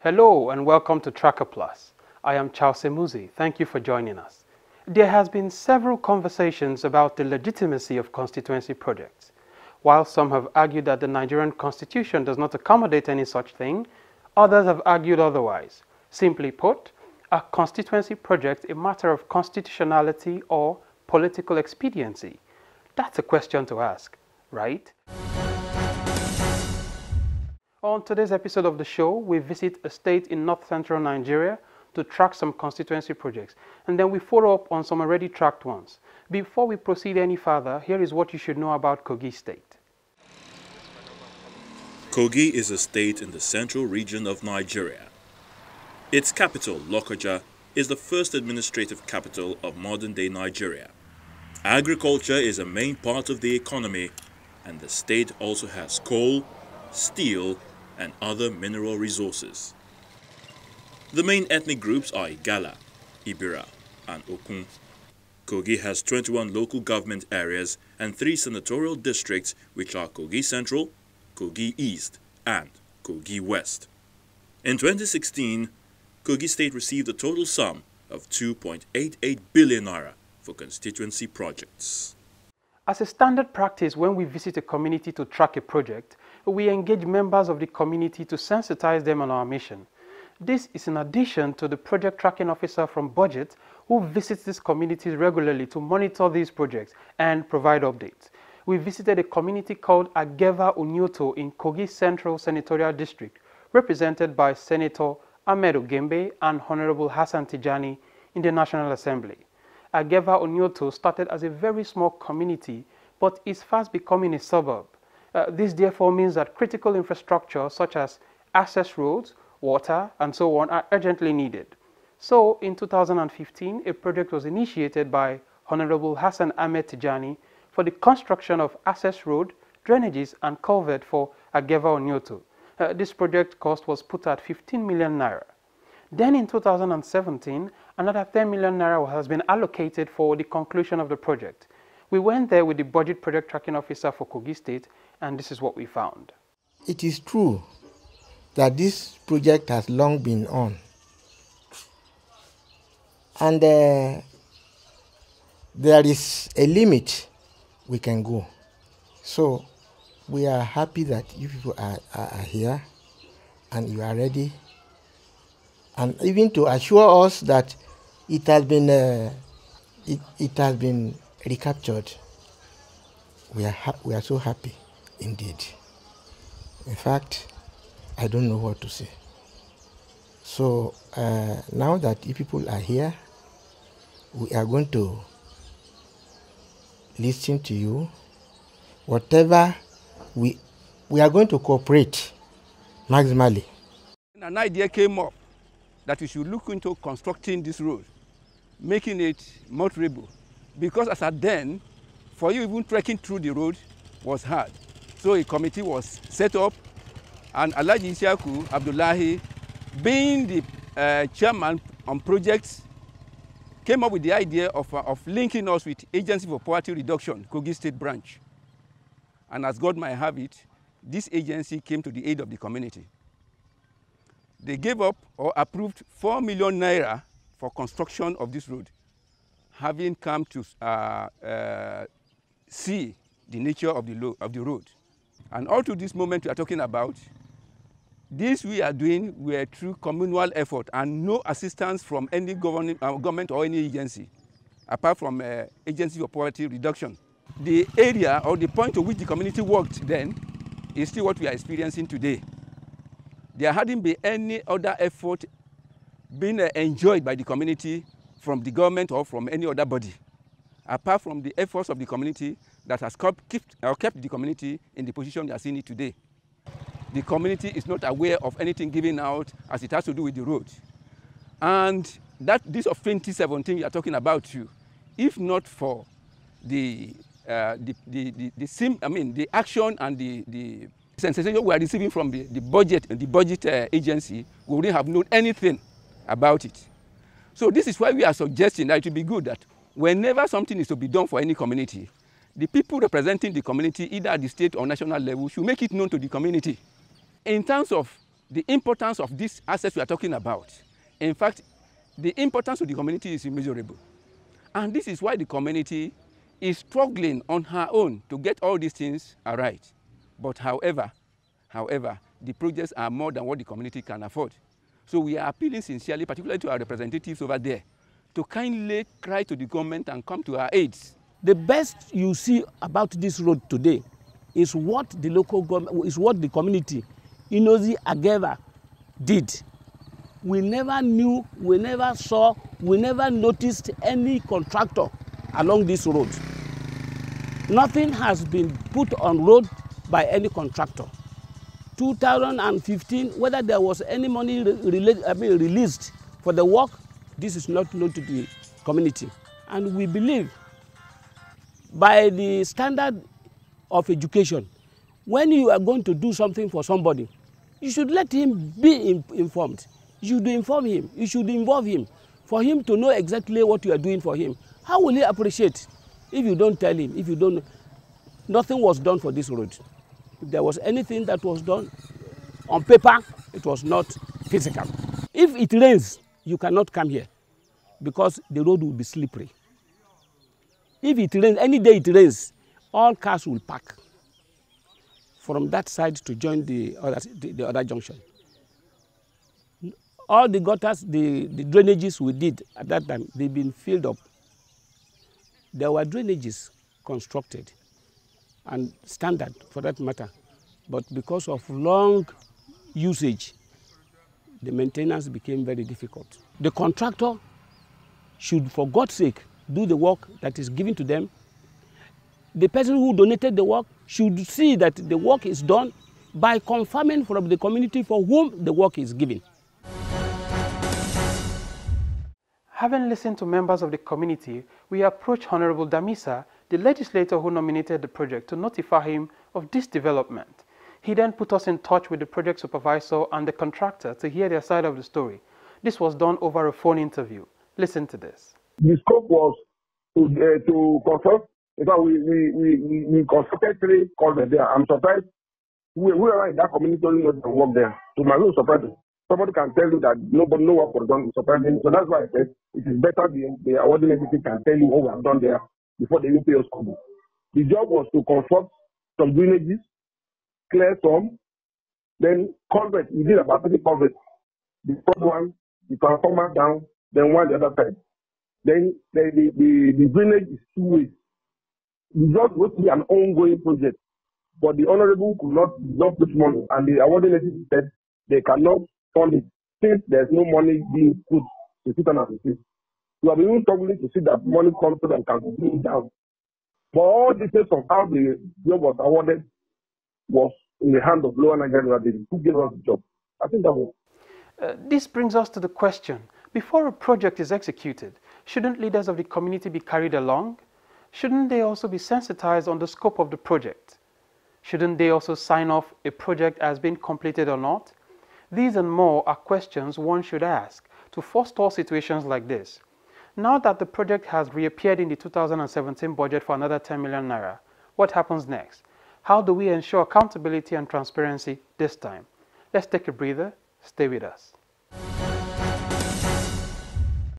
Hello and welcome to Tracka Plus. I am Charles Emuzi. Thank you for joining us. There has been several conversations about the legitimacy of constituency projects. While some have argued that the Nigerian Constitution does not accommodate any such thing, others have argued otherwise. Simply put, are constituency projects a matter of constitutionality or political expediency? That's a question to ask, right? On today's episode of the show, we visit a state in north-central Nigeria to track some constituency projects, and then we follow up on some already tracked ones. Before we proceed any further, here is what you should know about Kogi State. Kogi is a state in the central region of Nigeria. Its capital, Lokoja, is the first administrative capital of modern-day Nigeria. Agriculture is a main part of the economy, and the state also has coal, steel, and other mineral resources. The main ethnic groups are Igala, Ibira, and Okun. Kogi has 21 local government areas and 3 senatorial districts, which are Kogi Central, Kogi East, and Kogi West. In 2016, Kogi State received a total sum of 2.88 billion naira for constituency projects. As a standard practice when we visit a community to track a project, we engage members of the community to sensitize them on our mission. This is in addition to the project tracking officer from Budget who visits these communities regularly to monitor these projects and provide updates. We visited a community called Ageva-Onyoto in Kogi Central Senatorial District, represented by Senator Ahmed Ogembe and Honorable Hassan Tijani in the National Assembly. Ageva-Onyoto started as a very small community, but is fast becoming a suburb. This therefore means that critical infrastructure such as access roads, water, and so on are urgently needed. So in 2015, a project was initiated by Honorable Hassan Ahmed Tijani for the construction of access road, drainages, and culvert for Ageva-Onyoto. This project cost was put at 15 million naira. Then in 2017, another 10 million naira has been allocated for the conclusion of the project. We went there with the Budget Project Tracking Officer for Kogi State, and this is what we found. It is true that this project has long been on. And there is a limit we can go. So we are happy that you people are here and you are ready. And even to assure us that it has been recaptured, we are so happy indeed. In fact, I don't know what to say. So now that you people are here, we are going to listen to you. Whatever we are going to cooperate maximally. An idea came up that we should look into constructing this road, making it motorable, because as at then, for you even trekking through the road was hard. So a committee was set up, and Alhaji Isiaku Abdullahi, being the chairman on projects, came up with the idea of linking us with Agency for Poverty Reduction, Kogi State branch. And as God might have it, this agency came to the aid of the community. They gave up or approved 4 million naira for construction of this road, having come to see the nature of the road. And all to this moment we are talking about, this we are doing were through communal effort and no assistance from any government or any agency, apart from Agency for Poverty Reduction. The area or the point to which the community worked then is still what we are experiencing today. There hadn't been any other effort being enjoyed by the community from the government or from any other body, apart from the efforts of the community that has kept the community in the position they are seeing it today. The community is not aware of anything given out as it has to do with the road. And this of 2017 we are talking about too, if not for the action and the sensation we are receiving from the budget agency, we wouldn't have known anything about it. So this is why we are suggesting that it would be good that whenever something is to be done for any community, the people representing the community, either at the state or national level, should make it known to the community. In terms of the importance of these assets we are talking about. In fact, the importance to the community is immeasurable. And this is why the community is struggling on her own to get all these things right. But however, the projects are more than what the community can afford. So we are appealing sincerely, particularly to our representatives over there, to kindly cry to the government and come to our aid. The best you see about this road today is what the local government, is what the community, Inozi Ageva, did. We never knew, we never saw, we never noticed any contractor along this road. Nothing has been put on road by any contractor. 2015, whether there was any money released for the work, this is not known to the community. And we believe by the standard of education, when you are going to do something for somebody, you should let him be informed. You should inform him, you should involve him, for him to know exactly what you are doing for him. How will he appreciate if you don't tell him, if you don't? Nothing was done for this road. If there was anything that was done on paper, it was not physical. If it rains, you cannot come here because the road will be slippery. If it rains, any day it rains, all cars will park from that side to join the other junction. All the gutters, the drainages we did at that time, they've been filled up. There were drainages constructed and standard for that matter. But because of long usage, the maintenance became very difficult. The contractor should, for God's sake, do the work that is given to them. The person who donated the work should see that the work is done by confirming from the community for whom the work is given. Having listened to members of the community, we approached Honorable Damisa, the legislator who nominated the project, to notify him of this development. He then put us in touch with the project supervisor and the contractor to hear their side of the story. This was done over a phone interview. Listen to this. The scope was to consult. In fact, we consulted 3 culverts there. I'm surprised. We are in that community only knows to work there. To my own surprise, somebody can tell you that no work was done. It's surprising. So that's why I said it is better the awarding entity can tell you what we have done there before they even pay us money. The job was to construct some drainages, clear some, then culvert. We did about 30 culverts. The first one, the transformer down, then one the other side. Then the drainage is 2 ways. It's just going to be an ongoing project. But the honorable could not put money, and the awarding entity said they cannot fund it since there's no money being put to 2006. We have been struggling to see that money comes to and can be down. But all details of how the job was awarded was in the hand of Lower Nigeria, who gave us the job. I think that was. This brings us to the question: before a project is executed, shouldn't leaders of the community be carried along? Shouldn't they also be sensitized on the scope of the project? Shouldn't they also sign off a project as being completed or not? These and more are questions one should ask to forestall situations like this. Now that the project has reappeared in the 2017 budget for another 10 million naira, what happens next? How do we ensure accountability and transparency this time? Let's take a breather. Stay with us.